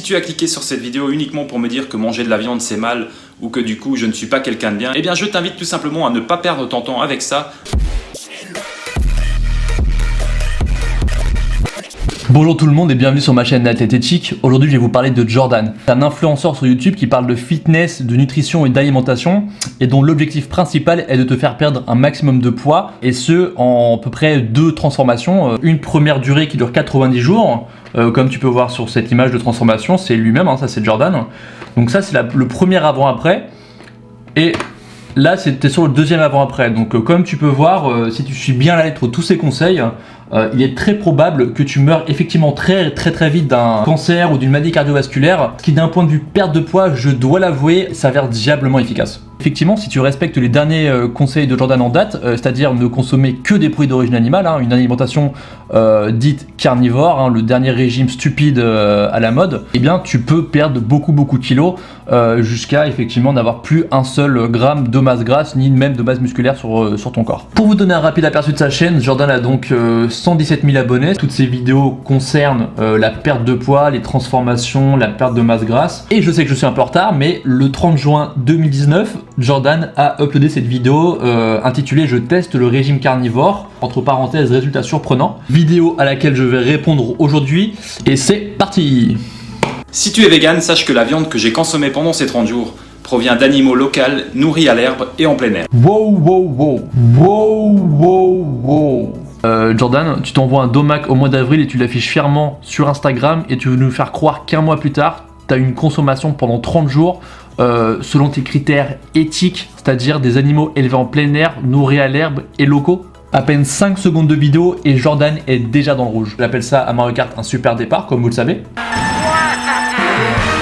si tu as cliqué sur cette vidéo uniquement pour me dire que manger de la viande c'est mal ou que du coup je ne suis pas quelqu'un de bien, eh bien je t'invite tout simplement à ne pas perdre ton temps avec ça. Bonjour tout le monde et bienvenue sur ma chaîne Athlététique. Aujourd'hui je vais vous parler de Jordan, un influenceur sur YouTube qui parle de fitness, de nutrition et d'alimentation et dont l'objectif principal est de te faire perdre un maximum de poids et ce en à peu près 2 transformations. Une première durée qui dure 90 jours, comme tu peux voir sur cette image de transformation, c'est lui-même, ça c'est Jordan. Donc ça c'est le premier avant-après et là c'était sur le deuxième avant-après. Donc comme tu peux voir, si tu suis bien à la lettre tous ces conseils, il est très probable que tu meurs effectivement très vite d'un cancer ou d'une maladie cardiovasculaire, ce qui d'un point de vue perte de poids, je dois l'avouer, s'avère diablement efficace. Effectivement, si tu respectes les derniers conseils de Jordan en date, c'est-à-dire ne consommer que des produits d'origine animale, une alimentation dite carnivore, le dernier régime stupide à la mode, eh bien tu peux perdre beaucoup de kilos jusqu'à effectivement n'avoir plus un seul gramme de masse grasse ni même de masse musculaire sur ton corps. Pour vous donner un rapide aperçu de sa chaîne, Jordan a donc 117 000 abonnés. Toutes ces vidéos concernent la perte de poids, les transformations, la perte de masse grasse. Et je sais que je suis un peu en retard, mais le 30 juin 2019, Jordan a uploadé cette vidéo intitulée « Je teste le régime carnivore », entre parenthèses, résultats surprenants. Vidéo à laquelle je vais répondre aujourd'hui, et c'est parti! Si tu es vegan, sache que la viande que j'ai consommée pendant ces 30 jours provient d'animaux locaux, nourris à l'herbe et en plein air. Jordan, tu t'envoies un domac au mois d'avril et tu l'affiches fièrement sur Instagram et tu veux nous faire croire qu'un mois plus tard, tu as une consommation pendant 30 jours selon tes critères éthiques, c'est-à-dire des animaux élevés en plein air, nourris à l'herbe et locaux. À peine 5 secondes de vidéo et Jordan est déjà dans le rouge. J'appelle ça à Mario Kart un super départ, comme vous le savez.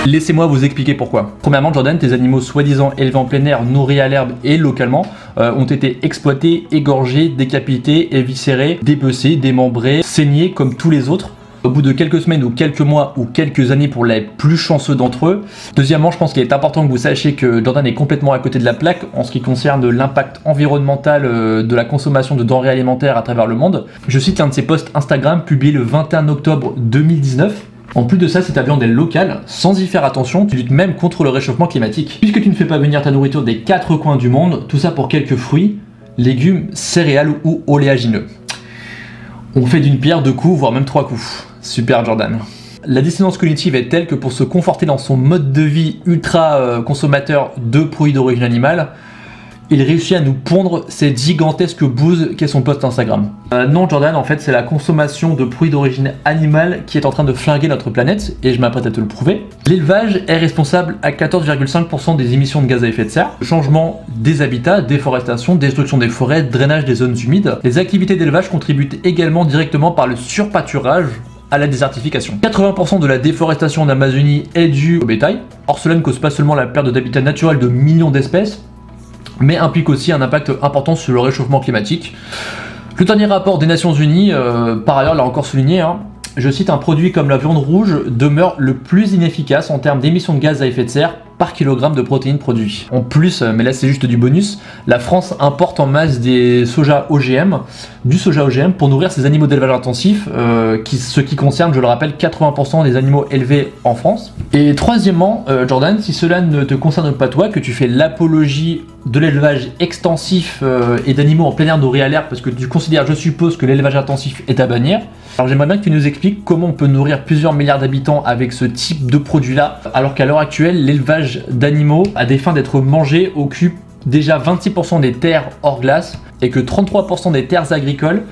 Laissez-moi vous expliquer pourquoi. Premièrement, Jordan, tes animaux soi-disant élevés en plein air, nourris à l'herbe et localement ont été exploités, égorgés, décapités, éviscérés, dépecés, démembrés, saignés comme tous les autres. Au bout de quelques semaines ou quelques mois ou quelques années pour les plus chanceux d'entre eux. Deuxièmement, je pense qu'il est important que vous sachiez que Jordan est complètement à côté de la plaque en ce qui concerne l'impact environnemental de la consommation de denrées alimentaires à travers le monde. Je cite un de ses posts Instagram publié le 21 octobre 2019. En plus de ça, si ta viande est locale, sans y faire attention, tu luttes même contre le réchauffement climatique. Puisque tu ne fais pas venir ta nourriture des 4 coins du monde, tout ça pour quelques fruits, légumes, céréales ou oléagineux. On fait d'une pierre 2 coups, voire même 3 coups. Super Jordan. La dissonance cognitive est telle que pour se conforter dans son mode de vie ultra consommateur de produits d'origine animale, il réussit à nous pondre cette gigantesque bouse qu'est son post Instagram. Non Jordan, en fait c'est la consommation de produits d'origine animale qui est en train de flinguer notre planète et je m'apprête à te le prouver. L'élevage est responsable à 14,5% des émissions de gaz à effet de serre, le changement des habitats, déforestation, destruction des forêts, drainage des zones humides. Les activités d'élevage contribuent également directement par le surpâturage à la désertification. 80% de la déforestation en Amazonie est due au bétail. Or cela ne cause pas seulement la perte d'habitat naturel de millions d'espèces, mais implique aussi un impact important sur le réchauffement climatique. Le dernier rapport des Nations Unies, par ailleurs l'a encore souligné, je cite, un produit comme la viande rouge demeure le plus inefficace en termes d'émissions de gaz à effet de serre par kilogramme de protéines produits. En plus, mais là c'est juste du bonus, la France importe en masse du soja OGM pour nourrir ses animaux d'élevage intensif, ce qui concerne, je le rappelle, 80% des animaux élevés en France. Et troisièmement, Jordan, si cela ne te concerne pas toi, que tu fais l'apologie de l'élevage extensif et d'animaux en plein air nourris à l'herbe, parce que tu considères, je suppose, que l'élevage intensif est à bannir, alors j'aimerais bien que tu nous expliques comment on peut nourrir plusieurs milliards d'habitants avec ce type de produit-là, alors qu'à l'heure actuelle, l'élevage d'animaux à des fins d'être mangés occupe déjà 26% des terres hors glace et que 33% des terres agricoles,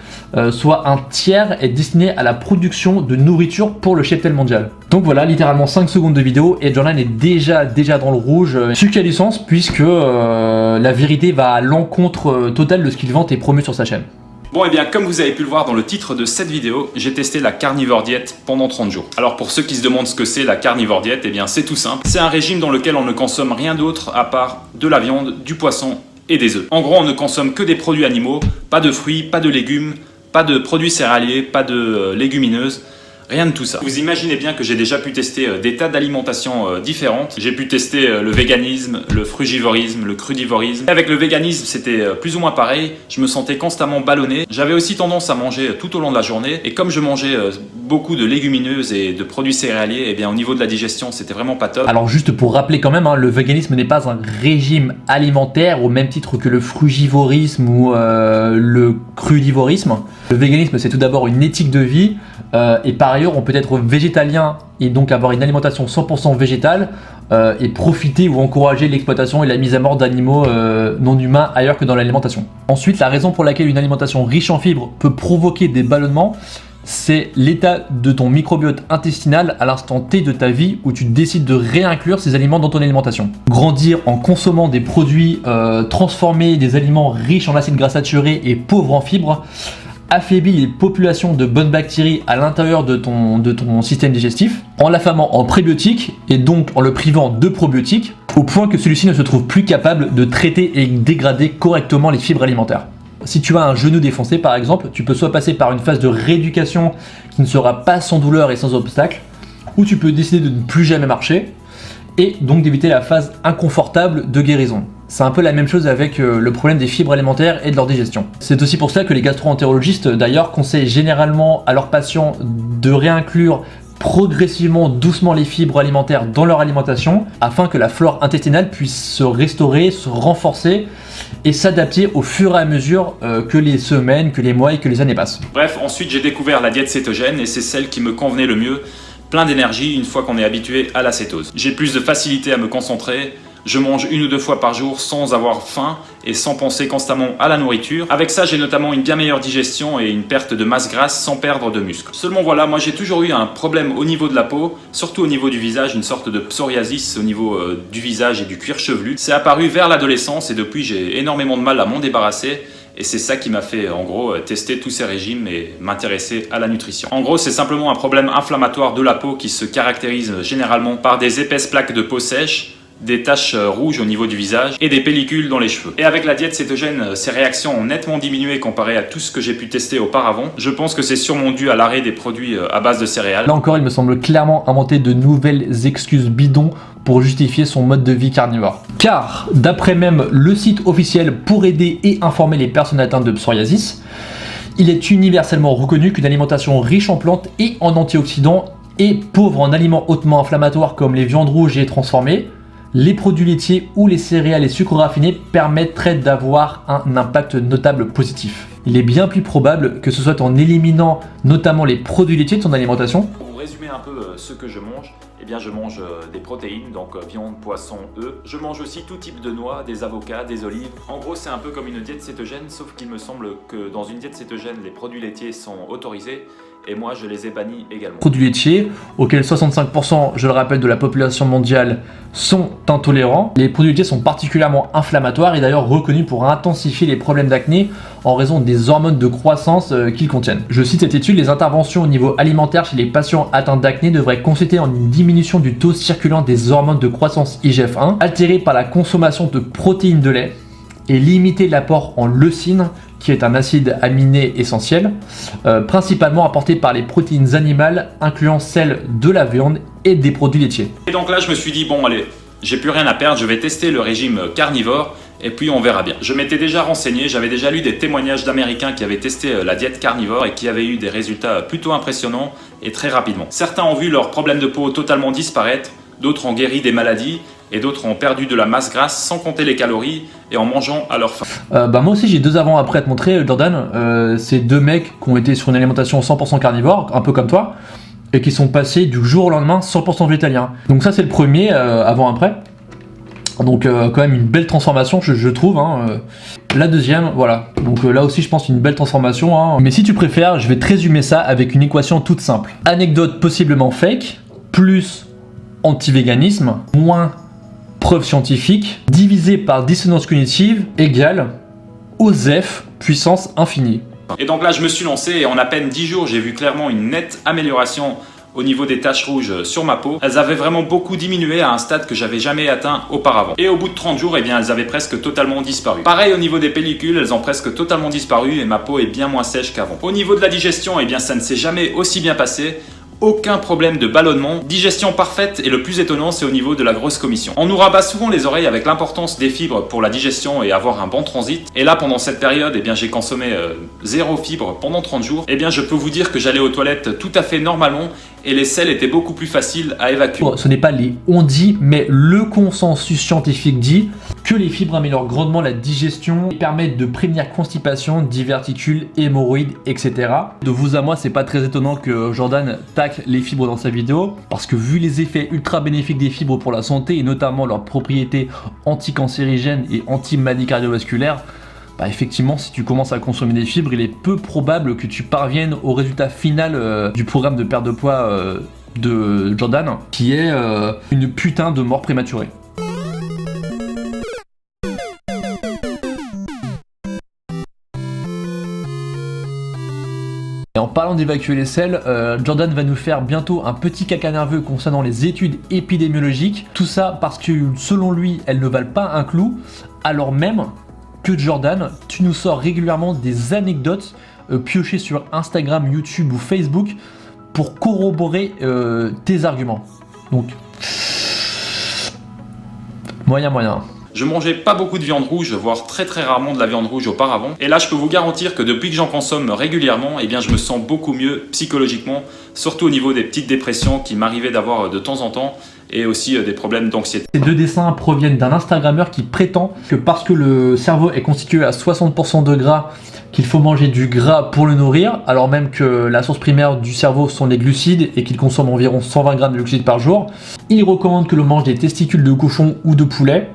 soit un tiers, est destiné à la production de nourriture pour le cheptel mondial. Donc voilà, littéralement 5 secondes de vidéo et Jordan est déjà dans le rouge, ce qui a du sens puisque la vérité va à l'encontre totale de ce qu'il vante et promeut sur sa chaîne. Bon et bien comme vous avez pu le voir dans le titre de cette vidéo, j'ai testé la carnivore diet pendant 30 jours. Alors pour ceux qui se demandent ce que c'est la carnivore diet, eh bien c'est tout simple. C'est un régime dans lequel on ne consomme rien d'autre à part de la viande, du poisson et des œufs. En gros on ne consomme que des produits animaux, pas de fruits, pas de légumes, pas de produits céréaliers, pas de légumineuses. Rien de tout ça. Vous imaginez bien que j'ai déjà pu tester des tas d'alimentations différentes. J'ai pu tester le véganisme, le frugivorisme, le crudivorisme. Et avec le véganisme, c'était plus ou moins pareil. Je me sentais constamment ballonné. J'avais aussi tendance à manger tout au long de la journée. Et comme je mangeais beaucoup de légumineuses et de produits céréaliers, et bien au niveau de la digestion, c'était vraiment pas top. Alors juste pour rappeler quand même, hein, le véganisme n'est pas un régime alimentaire au même titre que le frugivorisme ou le crudivorisme. Le véganisme, c'est tout d'abord une éthique de vie. Et par ailleurs, on peut être végétalien et donc avoir une alimentation 100% végétale et profiter ou encourager l'exploitation et la mise à mort d'animaux non humains ailleurs que dans l'alimentation. Ensuite, la raison pour laquelle une alimentation riche en fibres peut provoquer des ballonnements, c'est l'état de ton microbiote intestinal à l'instant T de ta vie où tu décides de réinclure ces aliments dans ton alimentation. Grandir en consommant des produits transformés, des aliments riches en acides gras saturés et pauvres en fibres, affaiblit les populations de bonnes bactéries à l'intérieur de ton système digestif, en l'affamant en prébiotiques et donc en le privant de probiotiques, au point que celui-ci ne se trouve plus capable de traiter et dégrader correctement les fibres alimentaires. Si tu as un genou défoncé par exemple, tu peux soit passer par une phase de rééducation qui ne sera pas sans douleur et sans obstacle, ou tu peux décider de ne plus jamais marcher, et donc d'éviter la phase inconfortable de guérison. C'est un peu la même chose avec le problème des fibres alimentaires et de leur digestion. C'est aussi pour ça que les gastro-entérologistes d'ailleurs conseillent généralement à leurs patients de réinclure progressivement, doucement les fibres alimentaires dans leur alimentation afin que la flore intestinale puisse se restaurer, se renforcer et s'adapter au fur et à mesure que les semaines, que les mois et que les années passent. Bref, ensuite j'ai découvert la diète cétogène et c'est celle qui me convenait le mieux. Plein d'énergie une fois qu'on est habitué à la cétose. J'ai plus de facilité à me concentrer, je mange 1 ou 2 fois par jour sans avoir faim et sans penser constamment à la nourriture. Avec ça, j'ai notamment une bien meilleure digestion et une perte de masse grasse sans perdre de muscle. Seulement voilà, moi j'ai toujours eu un problème au niveau de la peau, surtout au niveau du visage, une sorte de psoriasis au niveau du visage et du cuir chevelu. C'est apparu vers l'adolescence et depuis j'ai énormément de mal à m'en débarrasser. Et c'est ça qui m'a fait, en gros, tester tous ces régimes et m'intéresser à la nutrition. En gros, c'est simplement un problème inflammatoire de la peau qui se caractérise généralement par des épaisses plaques de peau sèche, des taches rouges au niveau du visage et des pellicules dans les cheveux. Et avec la diète cétogène, ces réactions ont nettement diminué comparé à tout ce que j'ai pu tester auparavant. Je pense que c'est sûrement dû à l'arrêt des produits à base de céréales. Là encore, il me semble clairement inventer de nouvelles excuses bidons pour justifier son mode de vie carnivore. Car, d'après même le site officiel pour aider et informer les personnes atteintes de psoriasis, il est universellement reconnu qu'une alimentation riche en plantes et en antioxydants et pauvre en aliments hautement inflammatoires comme les viandes rouges et transformées, les produits laitiers ou les céréales et sucres raffinés permettraient d'avoir un impact notable positif. Il est bien plus probable que ce soit en éliminant notamment les produits laitiers de ton alimentation. Pour résumer un peu ce que je mange, eh bien je mange des protéines, donc viande, poisson, œufs. Je mange aussi tout type de noix, des avocats, des olives. En gros, c'est un peu comme une diète cétogène, sauf qu'il me semble que dans une diète cétogène, les produits laitiers sont autorisés. Et moi, je les ai bannis également. Produits laitiers, auxquels 65%, je le rappelle, de la population mondiale sont intolérants. Les produits laitiers sont particulièrement inflammatoires et d'ailleurs reconnus pour intensifier les problèmes d'acné en raison des hormones de croissance qu'ils contiennent. Je cite cette étude, les interventions au niveau alimentaire chez les patients atteints d'acné devraient consister en une diminution du taux circulant des hormones de croissance IGF-1, altérée par la consommation de protéines de lait, et limiter l'apport en leucine, qui est un acide aminé essentiel, principalement apporté par les protéines animales, incluant celles de la viande et des produits laitiers. Et donc là, je me suis dit, bon allez, j'ai plus rien à perdre, je vais tester le régime carnivore, et puis on verra bien. Je m'étais déjà renseigné, j'avais déjà lu des témoignages d'Américains qui avaient testé la diète carnivore et qui avaient eu des résultats plutôt impressionnants et très rapidement. Certains ont vu leurs problèmes de peau totalement disparaître, d'autres ont guéri des maladies, et d'autres ont perdu de la masse grasse sans compter les calories et en mangeant à leur faim. Moi aussi j'ai 2 avant-après à te montrer, Jordan. C'est 2 mecs qui ont été sur une alimentation 100% carnivore, un peu comme toi, et qui sont passés du jour au lendemain 100% végétalien. Donc ça c'est le premier avant-après. Donc quand même une belle transformation je trouve. La deuxième, voilà. Donc là aussi je pense une belle transformation. Mais si tu préfères, je vais te résumer ça avec une équation toute simple. Anecdote possiblement fake, plus anti-véganisme, moins preuve scientifique, divisé par dissonance cognitive, égale OSEF puissance infinie. Et donc là, je me suis lancé et en à peine 10 jours, j'ai vu clairement une nette amélioration au niveau des taches rouges sur ma peau. Elles avaient vraiment beaucoup diminué à un stade que j'avais jamais atteint auparavant. Et au bout de 30 jours, eh bien, elles avaient presque totalement disparu. Pareil au niveau des pellicules, elles ont presque totalement disparu et ma peau est bien moins sèche qu'avant. Au niveau de la digestion, eh bien, ça ne s'est jamais aussi bien passé. aucun problème de ballonnement, digestion parfaite et le plus étonnant c'est au niveau de la grosse commission. On nous rabat souvent les oreilles avec l'importance des fibres pour la digestion et avoir un bon transit. Et là pendant cette période, eh bien j'ai consommé 0 fibres pendant 30 jours. Eh bien je peux vous dire que j'allais aux toilettes tout à fait normalement et les selles étaient beaucoup plus faciles à évacuer. Ce n'est pas les on dit, mais le consensus scientifique dit que les fibres améliorent grandement la digestion et permettent de prévenir constipation, diverticules, hémorroïdes, etc. De vous à moi, c'est pas très étonnant que Jordan tacle les fibres dans sa vidéo, parce que vu les effets ultra bénéfiques des fibres pour la santé et notamment leurs propriétés anticancérigènes et anti-maladies cardiovasculaires, bah effectivement, si tu commences à consommer des fibres, il est peu probable que tu parviennes au résultat final du programme de perte de poids de Jordan, qui est une putain de mort prématurée. Et en parlant d'évacuer les selles, Jordan va nous faire bientôt un petit caca nerveux concernant les études épidémiologiques. Tout ça parce que selon lui, elles ne valent pas un clou, alors même que Jordan, tu nous sors régulièrement des anecdotes piochées sur Instagram, YouTube ou Facebook pour corroborer tes arguments. Donc, moyen. Je mangeais pas beaucoup de viande rouge, voire très rarement de la viande rouge auparavant. Et là, je peux vous garantir que depuis que j'en consomme régulièrement, eh bien, je me sens beaucoup mieux psychologiquement, surtout au niveau des petites dépressions qui m'arrivaient d'avoir de temps en temps et aussi des problèmes d'anxiété. Ces deux dessins proviennent d'un Instagrammeur qui prétend que parce que le cerveau est constitué à 60% de gras, qu'il faut manger du gras pour le nourrir, alors même que la source primaire du cerveau sont les glucides et qu'il consomme environ 120 grammes de glucides par jour. Il recommande que l'on mange des testicules de cochon ou de poulet,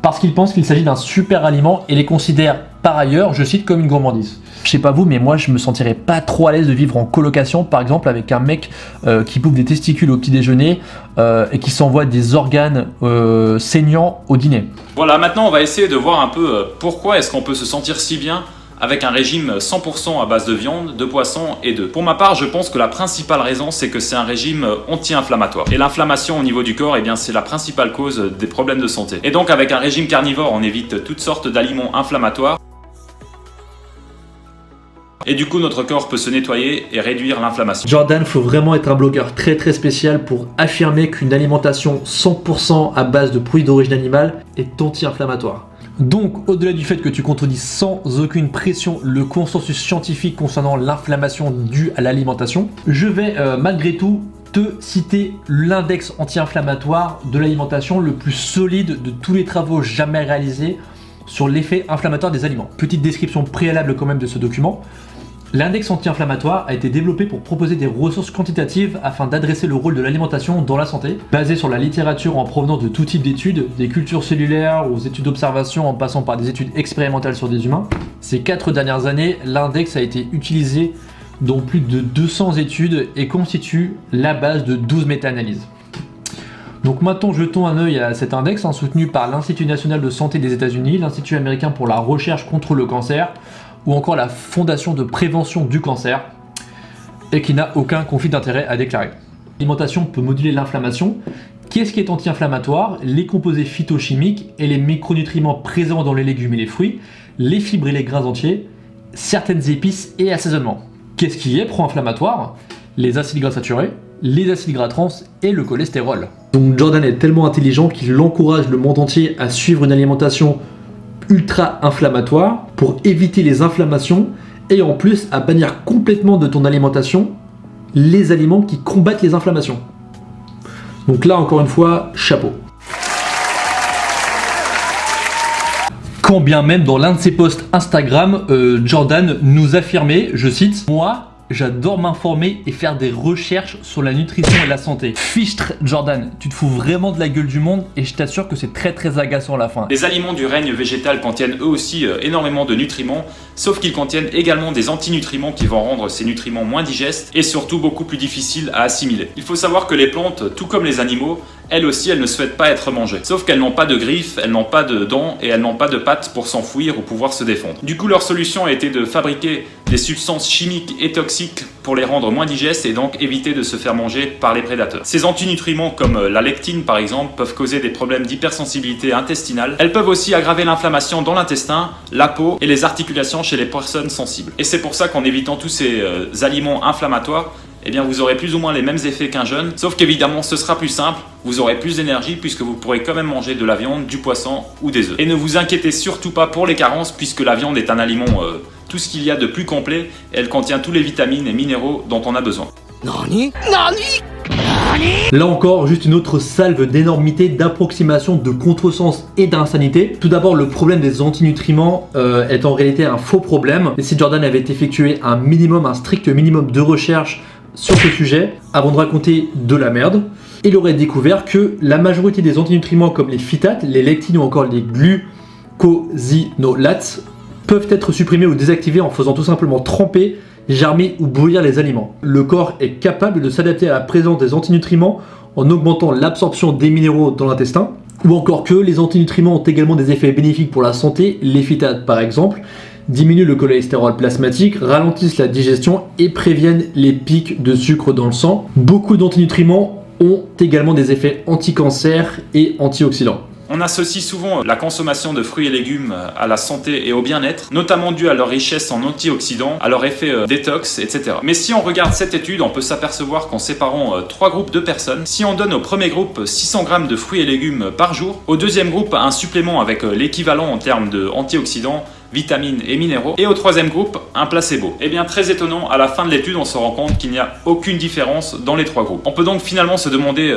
parce qu'il pense qu'il s'agit d'un super aliment et les considère par ailleurs, je cite, comme une gourmandise. Je sais pas vous, mais moi je me sentirais pas trop à l'aise de vivre en colocation, par exemple avec un mec qui bouffe des testicules au petit déjeuner et qui s'envoie des organes saignants au dîner. Voilà, maintenant on va essayer de voir un peu pourquoi est-ce qu'on peut se sentir si bien avec un régime 100% à base de viande, de poisson et d'œufs. Pour ma part, je pense que la principale raison, c'est que c'est un régime anti-inflammatoire. Et l'inflammation au niveau du corps, eh bien, c'est la principale cause des problèmes de santé. Et donc, avec un régime carnivore, on évite toutes sortes d'aliments inflammatoires. Et du coup, notre corps peut se nettoyer et réduire l'inflammation. Jordan, faut vraiment être un blogueur très spécial pour affirmer qu'une alimentation 100% à base de produits d'origine animale est anti-inflammatoire. Donc, au-delà du fait que tu contredis sans aucune pression le consensus scientifique concernant l'inflammation due à l'alimentation, je vais malgré tout te citer l'index anti-inflammatoire de l'alimentation le plus solide de tous les travaux jamais réalisés sur l'effet inflammatoire des aliments. Petite description préalable quand même de ce document. L'index anti-inflammatoire a été développé pour proposer des ressources quantitatives afin d'adresser le rôle de l'alimentation dans la santé, basé sur la littérature en provenance de tout type d'études, des cultures cellulaires aux études d'observation en passant par des études expérimentales sur des humains. Ces 4 dernières années, l'index a été utilisé dans plus de 200 études et constitue la base de 12 méta-analyses. Donc maintenant, jetons un œil à cet index soutenu par l'Institut national de santé des États-Unis, l'Institut américain pour la recherche contre le cancer, ou encore la Fondation de prévention du cancer, et qui n'a aucun conflit d'intérêt à déclarer. L'alimentation peut moduler l'inflammation. Qu'est-ce qui est anti-inflammatoire? Les composés phytochimiques et les micronutriments présents dans les légumes et les fruits, les fibres et les grains entiers, certaines épices et assaisonnements. Qu'est-ce qui est pro-inflammatoire? Les acides gras saturés, les acides gras trans et le cholestérol. Donc Jordan est tellement intelligent qu'il encourage le monde entier à suivre une alimentation ultra inflammatoire pour éviter les inflammations et en plus à bannir complètement de ton alimentation les aliments qui combattent les inflammations. Donc là encore une fois, chapeau. Quand bien même dans l'un de ses posts Instagram, Jordan nous affirmait, je cite, « Moi, j'adore m'informer et faire des recherches sur la nutrition et la santé. » Fichtre, Jordan, tu te fous vraiment de la gueule du monde et je t'assure que c'est très agaçant à la fin. Les aliments du règne végétal contiennent eux aussi énormément de nutriments, sauf qu'ils contiennent également des antinutriments qui vont rendre ces nutriments moins digestes et surtout beaucoup plus difficiles à assimiler. Il faut savoir que les plantes, tout comme les animaux, elles aussi, elles ne souhaitent pas être mangées. Sauf qu'elles n'ont pas de griffes, elles n'ont pas de dents et elles n'ont pas de pattes pour s'enfuir ou pouvoir se défendre. Du coup, leur solution a été de fabriquer des substances chimiques et toxiques pour les rendre moins digestes et donc éviter de se faire manger par les prédateurs. Ces antinutriments comme la lectine par exemple peuvent causer des problèmes d'hypersensibilité intestinale. Elles peuvent aussi aggraver l'inflammation dans l'intestin, la peau et les articulations chez les personnes sensibles. Et c'est pour ça qu'en évitant tous ces aliments inflammatoires, eh bien vous aurez plus ou moins les mêmes effets qu'un jeûne, sauf qu'évidemment ce sera plus simple, vous aurez plus d'énergie puisque vous pourrez quand même manger de la viande, du poisson ou des œufs. Et ne vous inquiétez surtout pas pour les carences puisque la viande est un aliment tout ce qu'il y a de plus complet et elle contient tous les vitamines et minéraux dont on a besoin. Nani? Là encore, juste une autre salve d'énormité, d'approximation, de contresens et d'insanité. Tout d'abord, le problème des antinutriments est en réalité un faux problème. Et si Jordan avait effectué un strict minimum de recherche sur ce sujet, avant de raconter de la merde, il aurait découvert que la majorité des antinutriments comme les phytates, les lectines ou encore les glucosinolates peuvent être supprimés ou désactivés en faisant tout simplement tremper, germer ou bouillir les aliments. Le corps est capable de s'adapter à la présence des antinutriments en augmentant l'absorption des minéraux dans l'intestin, ou encore que les antinutriments ont également des effets bénéfiques pour la santé. Les phytates par exemple diminuent le cholestérol plasmatique, ralentissent la digestion et préviennent les pics de sucre dans le sang. Beaucoup d'antinutriments ont également des effets anti-cancer et antioxydants. On associe souvent la consommation de fruits et légumes à la santé et au bien-être, notamment dû à leur richesse en antioxydants, à leur effet détox, etc. Mais si on regarde cette étude, on peut s'apercevoir qu'en séparant 3 groupes de personnes, si on donne au premier groupe 600 grammes de fruits et légumes par jour, au deuxième groupe un supplément avec l'équivalent en termes de antioxydants, vitamines et minéraux, et au troisième groupe, un placebo. Et bien très étonnant, à la fin de l'étude, on se rend compte qu'il n'y a aucune différence dans les 3 groupes. On peut donc finalement se demander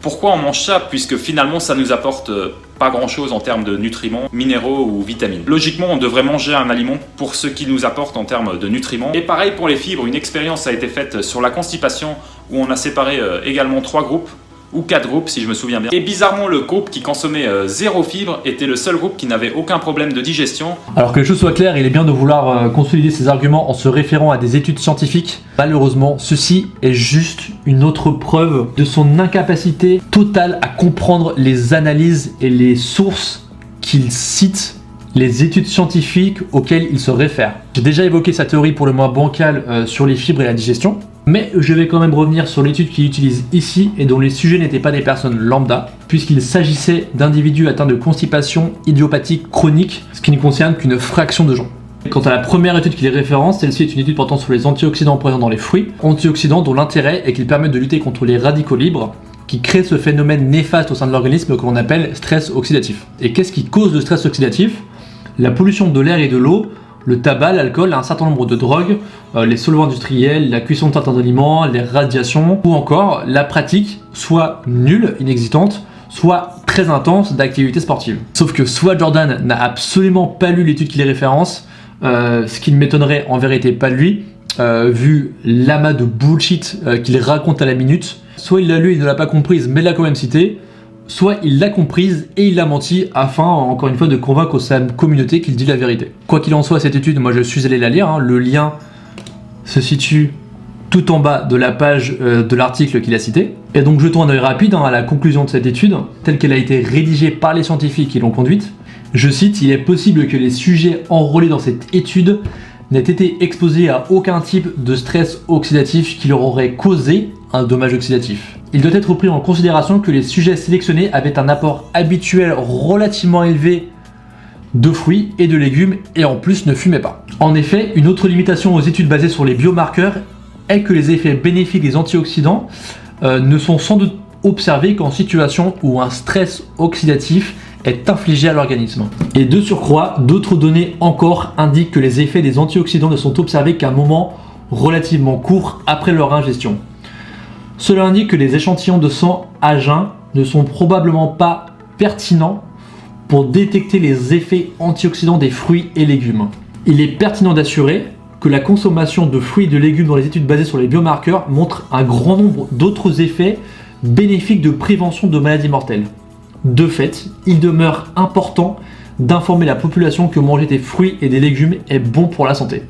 pourquoi on mange ça, puisque finalement ça nous apporte pas grand chose en termes de nutriments, minéraux ou vitamines. Logiquement, on devrait manger un aliment pour ce qu'il nous apporte en termes de nutriments. Et pareil pour les fibres, une expérience a été faite sur la constipation où on a séparé également 3 groupes, ou 4 groupes si je me souviens bien. Et bizarrement, le groupe qui consommait 0 fibres était le seul groupe qui n'avait aucun problème de digestion. Alors que les choses soient claires, il est bien de vouloir consolider ses arguments en se référant à des études scientifiques. Malheureusement, ceci est juste une autre preuve de son incapacité totale à comprendre les analyses et les sources qu'il cite, les études scientifiques auxquelles il se réfère. J'ai déjà évoqué sa théorie pour le moins bancale sur les fibres et la digestion. Mais je vais quand même revenir sur l'étude qu'il utilise ici et dont les sujets n'étaient pas des personnes lambda, puisqu'il s'agissait d'individus atteints de constipation idiopathique chronique, ce qui ne concerne qu'une fraction de gens. Quant à la première étude qu'il référence, celle-ci est une étude portant sur les antioxydants présents dans les fruits, antioxydants dont l'intérêt est qu'ils permettent de lutter contre les radicaux libres, qui créent ce phénomène néfaste au sein de l'organisme que l'on appelle stress oxydatif. Et qu'est-ce qui cause le stress oxydatif? La pollution de l'air et de l'eau, le tabac, l'alcool, un certain nombre de drogues, les solvants industriels, la cuisson de certains aliments, les radiations, ou encore la pratique soit nulle, inexistante, soit très intense d'activités sportives. Sauf que soit Jordan n'a absolument pas lu l'étude qui les référence, ce qui ne m'étonnerait en vérité pas de lui, vu l'amas de bullshit qu'il raconte à la minute, soit il l'a lu et ne l'a pas comprise mais l'a quand même cité, soit il l'a comprise et il l'a menti afin, encore une fois, de convaincre sa communauté qu'il dit la vérité. Quoi qu'il en soit, cette étude, moi je suis allé la lire, le lien se situe tout en bas de la page de l'article qu'il a cité. Et donc jetons un œil rapide à la conclusion de cette étude, telle qu'elle a été rédigée par les scientifiques qui l'ont conduite. Je cite, « Il est possible que les sujets enrôlés dans cette étude n'aient été exposés à aucun type de stress oxydatif qui leur aurait causé un dommage oxydatif. Il doit être pris en considération que les sujets sélectionnés avaient un apport habituel relativement élevé de fruits et de légumes et en plus ne fumaient pas. En effet, une autre limitation aux études basées sur les biomarqueurs est que les effets bénéfiques des antioxydants ne sont sans doute observés qu'en situation où un stress oxydatif est infligé à l'organisme. Et de surcroît, d'autres données encore indiquent que les effets des antioxydants ne sont observés qu'à un moment relativement court après leur ingestion. Cela indique que les échantillons de sang à jeun ne sont probablement pas pertinents pour détecter les effets antioxydants des fruits et légumes. Il est pertinent d'assurer que la consommation de fruits et de légumes dans les études basées sur les biomarqueurs montre un grand nombre d'autres effets bénéfiques de prévention de maladies mortelles. De fait, il demeure important d'informer la population que manger des fruits et des légumes est bon pour la santé.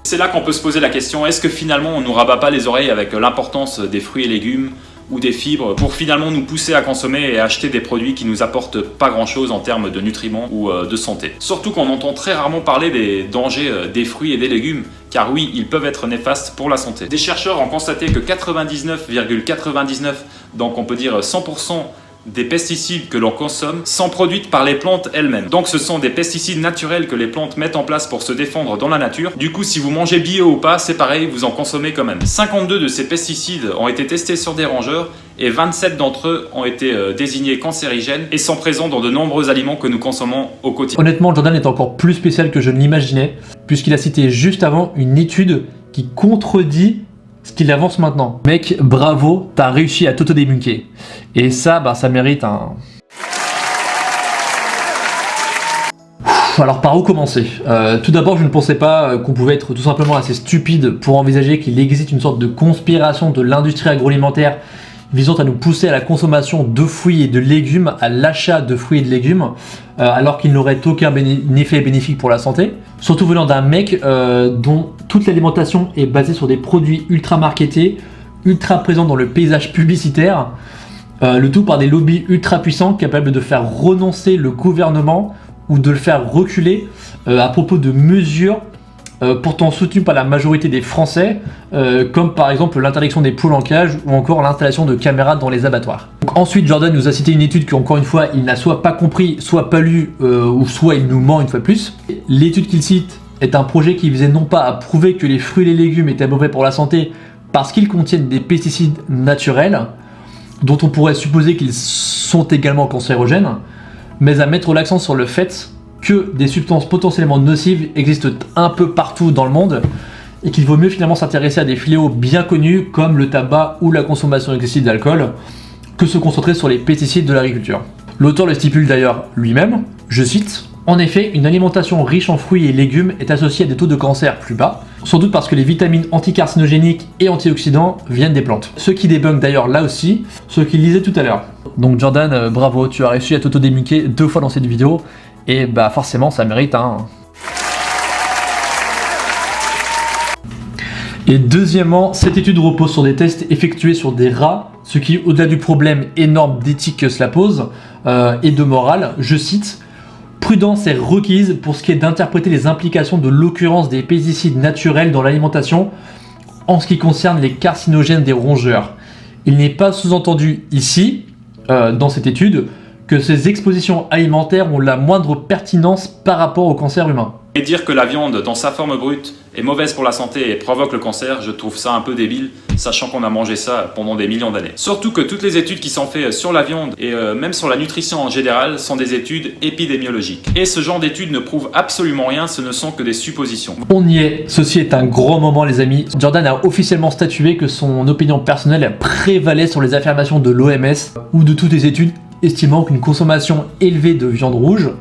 C'est là qu'on peut se poser la question, est-ce que finalement on nous rabat pas les oreilles avec l'importance des fruits et légumes ou des fibres pour finalement nous pousser à consommer et à acheter des produits qui nous apportent pas grand chose en termes de nutriments ou de santé. Surtout qu'on entend très rarement parler des dangers des fruits et des légumes, car oui, ils peuvent être néfastes pour la santé. Des chercheurs ont constaté que 99,99, donc on peut dire 100% des pesticides que l'on consomme sont produites par les plantes elles-mêmes. Donc ce sont des pesticides naturels que les plantes mettent en place pour se défendre dans la nature. Du coup, si vous mangez bio ou pas, c'est pareil, vous en consommez quand même. 52 de ces pesticides ont été testés sur des rongeurs et 27 d'entre eux ont été désignés cancérigènes et sont présents dans de nombreux aliments que nous consommons au quotidien. Honnêtement, Jordan est encore plus spécial que je ne l'imaginais, puisqu'il a cité juste avant une étude qui contredit ce qu'il avance maintenant. Mec, bravo, t'as réussi à t'auto-débunker. Et ça, ça mérite un... Alors par où commencer? Tout d'abord, je ne pensais pas qu'on pouvait être tout simplement assez stupide pour envisager qu'il existe une sorte de conspiration de l'industrie agroalimentaire visant à nous pousser à la consommation de fruits et de légumes, à l'achat de fruits et de légumes, alors qu'il n'aurait aucun effet bénéfique pour la santé. Surtout venant d'un mec dont toute l'alimentation est basée sur des produits ultra marketés, ultra présents dans le paysage publicitaire, le tout par des lobbies ultra puissants capables de faire renoncer le gouvernement ou de le faire reculer à propos de mesures pourtant soutenues par la majorité des Français, comme par exemple l'interdiction des poules en cage ou encore l'installation de caméras dans les abattoirs. Donc, ensuite, Jordan nous a cité une étude qu'encore une fois, il n'a soit pas compris, soit pas lu, ou soit il nous ment une fois de plus. L'étude qu'il cite est un projet qui visait non pas à prouver que les fruits et les légumes étaient mauvais pour la santé parce qu'ils contiennent des pesticides naturels, dont on pourrait supposer qu'ils sont également cancérogènes, mais à mettre l'accent sur le fait que des substances potentiellement nocives existent un peu partout dans le monde et qu'il vaut mieux finalement s'intéresser à des fléaux bien connus comme le tabac ou la consommation excessive d'alcool que se concentrer sur les pesticides de l'agriculture. L'auteur le stipule d'ailleurs lui-même, je cite: « En effet, une alimentation riche en fruits et légumes est associée à des taux de cancer plus bas, sans doute parce que les vitamines anticarcinogéniques et antioxydants viennent des plantes. » Ce qui débunk d'ailleurs là aussi ce qu'il disait tout à l'heure. Donc Jordan, bravo, tu as réussi à t'auto-débunker 2 fois dans cette vidéo. Et forcément ça mérite un... Et deuxièmement, cette étude repose sur des tests effectués sur des rats, ce qui, au-delà du problème énorme d'éthique que cela pose, et de morale, je cite: « Prudence est requise pour ce qui est d'interpréter les implications de l'occurrence des pesticides naturels dans l'alimentation en ce qui concerne les carcinogènes des rongeurs. Il n'est pas sous-entendu ici, dans cette étude, que ces expositions alimentaires ont la moindre pertinence par rapport au cancer humain. » Et dire que la viande dans sa forme brute est mauvaise pour la santé et provoque le cancer, je trouve ça un peu débile, sachant qu'on a mangé ça pendant des millions d'années. Surtout que toutes les études qui sont faites sur la viande et même sur la nutrition en général sont des études épidémiologiques. Et ce genre d'études ne prouvent absolument rien, ce ne sont que des suppositions. On y est, ceci est un grand moment les amis. Jordan a officiellement statué que son opinion personnelle prévalait sur les affirmations de l'OMS ou de toutes les études estimant qu'une consommation élevée de viande rouge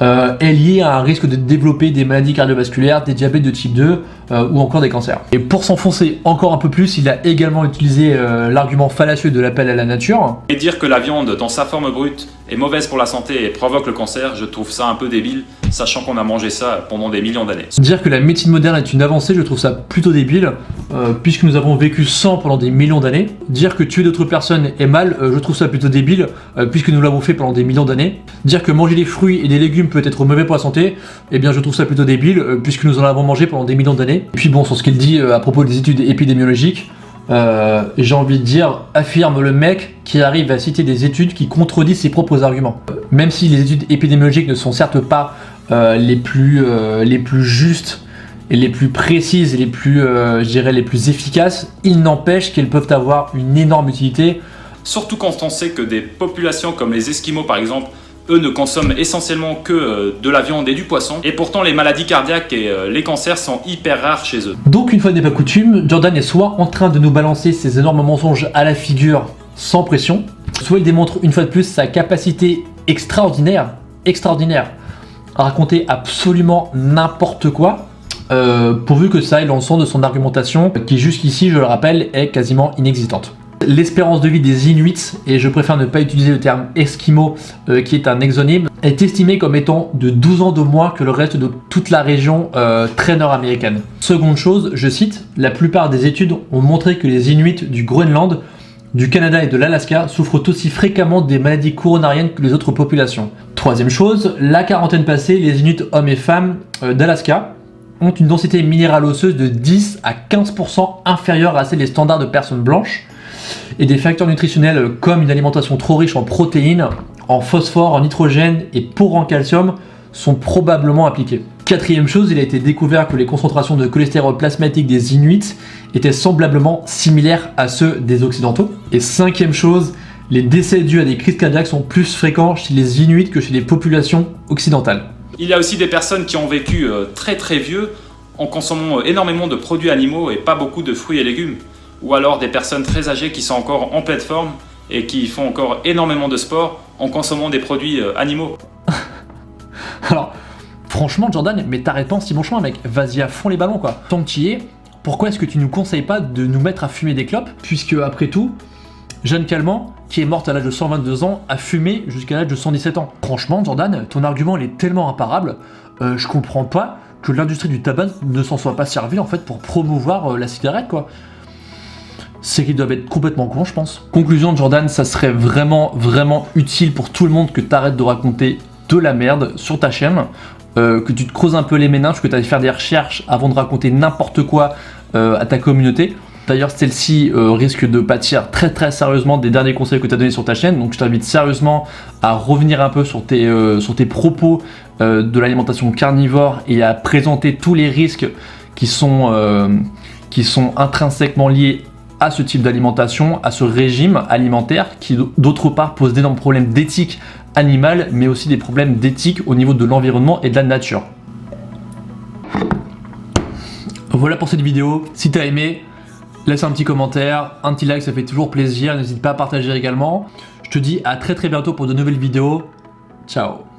est liée à un risque de développer des maladies cardiovasculaires, des diabètes de type 2 ou encore des cancers. Et pour s'enfoncer encore un peu plus, il a également utilisé l'argument fallacieux de l'appel à la nature. Et dire que la viande dans sa forme brute est mauvaise pour la santé et provoque le cancer, je trouve ça un peu débile, sachant qu'on a mangé ça pendant des millions d'années. Dire que la médecine moderne est une avancée, je trouve ça plutôt débile, puisque nous avons vécu sans pendant des millions d'années. Dire que tuer d'autres personnes est mal, je trouve ça plutôt débile, puisque nous l'avons fait pendant des millions d'années. Dire que manger des fruits et des légumes peut être mauvais pour la santé, eh bien je trouve ça plutôt débile, puisque nous en avons mangé pendant des millions d'années. Et puis bon, sur ce qu'il dit à propos des études épidémiologiques, j'ai envie de dire, affirme le mec qui arrive à citer des études qui contredisent ses propres arguments. Même si les études épidémiologiques ne sont certes pas les plus justes et les plus précises et les plus, je dirais, les plus efficaces, il n'empêche qu'elles peuvent avoir une énorme utilité. Surtout quand on sait que des populations comme les Esquimaux par exemple, eux ne consomment essentiellement que de la viande et du poisson, et pourtant les maladies cardiaques et les cancers sont hyper rares chez eux. Donc une fois n'est pas coutume, Jordan est soit en train de nous balancer ces énormes mensonges à la figure sans pression, soit il démontre une fois de plus sa capacité extraordinaire à raconter absolument n'importe quoi, pourvu que ça aille dans le sens de son argumentation, qui jusqu'ici, je le rappelle, est quasiment inexistante. L'espérance de vie des Inuits, et je préfère ne pas utiliser le terme Esquimau qui est un exonyme, est estimée comme étant de 12 ans de moins que le reste de toute la région très nord-américaine. Seconde chose, je cite, la plupart des études ont montré que les Inuits du Groenland, du Canada et de l'Alaska souffrent aussi fréquemment des maladies coronariennes que les autres populations. Troisième chose, la quarantaine passée, les Inuits hommes et femmes d'Alaska ont une densité minérale osseuse de 10 à 15% inférieure à celle des standards de personnes blanches, et des facteurs nutritionnels comme une alimentation trop riche en protéines, en phosphore, en nitrogène et pauvre en calcium sont probablement impliqués. Quatrième chose, il a été découvert que les concentrations de cholestérol plasmatique des Inuits étaient semblablement similaires à ceux des Occidentaux. Et cinquième chose, les décès dus à des crises cardiaques sont plus fréquents chez les Inuits que chez les populations occidentales. Il y a aussi des personnes qui ont vécu très vieux en consommant énormément de produits animaux et pas beaucoup de fruits et légumes. Ou alors des personnes très âgées qui sont encore en pleine forme et qui font encore énormément de sport en consommant des produits animaux. Alors, franchement, Jordan, mais t'arrêtes pas en si bon chemin, mec. Vas-y à fond les ballons, quoi. Tant que tu y es, pourquoi est-ce que tu nous conseilles pas de nous mettre à fumer des clopes? Puisque, après tout, Jeanne Calment, qui est morte à l'âge de 122 ans, a fumé jusqu'à l'âge de 117 ans. Franchement, Jordan, ton argument, il est tellement imparable. Je comprends pas que l'industrie du tabac ne s'en soit pas servie, en fait, pour promouvoir la cigarette, quoi. C'est qu'ils doivent être complètement cons, je pense. Conclusion de Jordan, ça serait vraiment utile pour tout le monde que t'arrêtes de raconter de la merde sur ta chaîne, que tu te creuses un peu les méninges, que tu ailles faire des recherches avant de raconter n'importe quoi à ta communauté. D'ailleurs, celle-ci risque de pâtir très sérieusement des derniers conseils que tu as donnés sur ta chaîne, donc je t'invite sérieusement à revenir un peu sur tes propos de l'alimentation carnivore et à présenter tous les risques qui sont intrinsèquement liés à ce type d'alimentation, à ce régime alimentaire qui d'autre part pose d'énormes problèmes d'éthique animale, mais aussi des problèmes d'éthique au niveau de l'environnement et de la nature. Voilà pour cette vidéo. Si t'as aimé, laisse un petit commentaire, un petit like, ça fait toujours plaisir. N'hésite pas à partager également. Je te dis à très bientôt pour de nouvelles vidéos. Ciao.